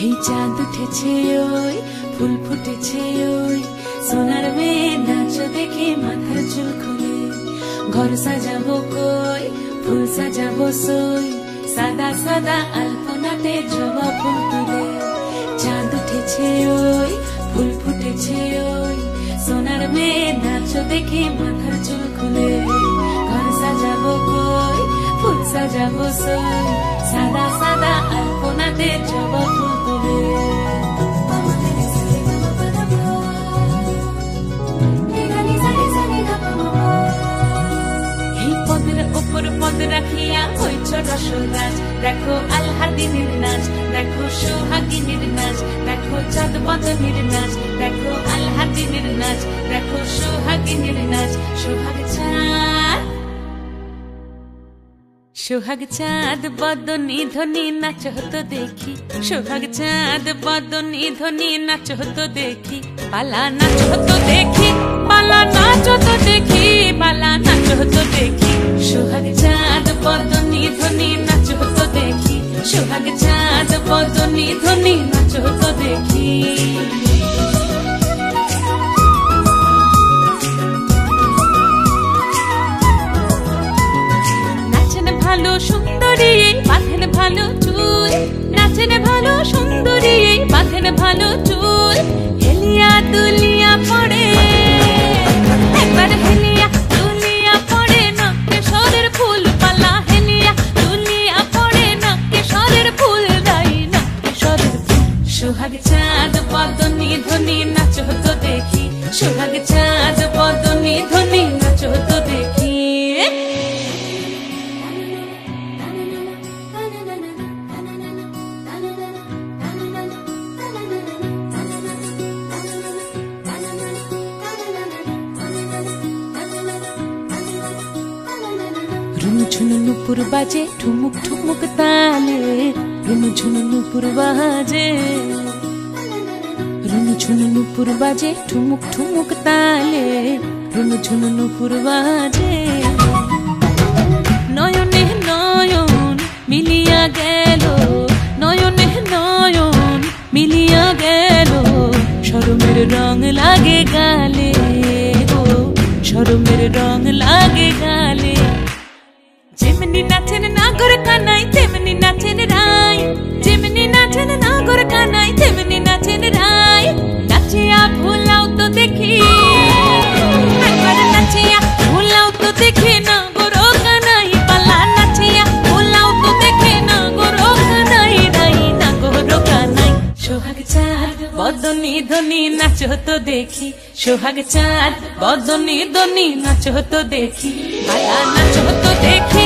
এই চাঁদ উঠেছে ওই ফুল ফুটেছে ওই সোনার মেয়ে নাচ দেখে মাথার চুল খুলে ঘর সাজাবো কই ফুল সাজাবো সই সাদা সাদা আলপনাতে জবা ফুল তুলে চাঁদ উঠেছে ওই ফুল ফুটেছে ওই সোনার মেয়ে নাচ দেখে মাথার চুল খুলে ঘর সাজাবো কই ফুল সাজাবো সই সাদা সাদা আলপনাতে জবা ফুল তুলে উপর পদ রাখিয়া হইছ রসরাজ দেখো আলহাদিনীর নাচ দেখো সোহাগিনীর নাচ দেখো চাঁদ বদনীর নাচ দেখো আলহাদিনীর নাচ দেখো সোহাগিনীর নাচ সোহাগ চাঁদ বদনী ধ্বনি নাচ হতো দেখি সোহাগ চাঁদ বদনী ধ্বনি নাচ হতো দেখি পালা নাচ হতো দেখি পালা নাচ হতো দেখি পালা নাচ হতো দেখি সোহাগ চাঁদ বদনী ধ্বনি নাচ হতো দেখি সোহাগ চাঁদ বদনী ধ্বনি নাচ হতো দেখি ভালো সুন্দরী বাঁধেন ভালো চুল নাচেন ভালো সুন্দরী বাঁধেন ভালো চুল হেলিয়া দুলিয়া পড়ে একবার হেলিয়া দুলিয়া পড়ে নকে সরের ফুল পালা হেলিয়া দুলিয়া পড়ে নকে সরের ফুল দাই নকে সরের ফুল সোহাগ চাঁদ বদনী ধ্বনি নাচ হতো দেখি সোহাগ চাঁদ বদনী ধ্বনি নাচ হতো দেখি ঝুনু নুপুর বাজে ঠুমুক ঠুমুক তালে রুনু ঝুনু নুপুর বাজে রুনু ঝুনু নুপুর বাজে ঠুমুক ঠুমুক তালে রুনু ঝুনু নুপুর বাজে নয়নে নয়ন মিলিয়া গেল নয়নে নয়ন মিলিয়া গেল শরমের রং লাগে গালে গো শরমের রং লাগে গালে যেমনি নাচেন নাগর কানাই তেমনি নাচেন রাই যেমনি নাচেন নাগর কানাই তেমনি নাচেন রাই নাচিয়া ভুলাও তো দেখি একবার নাচিয়া ভুলাও তো দেখি নাগর কানাই পালা নাচিয়া ভুলাও তো দেখি নাগর কানাই রাই নাগর কানাই সোহাগ চাঁদ বদনী ধ্বনি নাচ হতো দেখি সোহাগ চাঁদ বদনী ধ্বনি নাচ হতো দেখি পালা নাচ হতো দেখি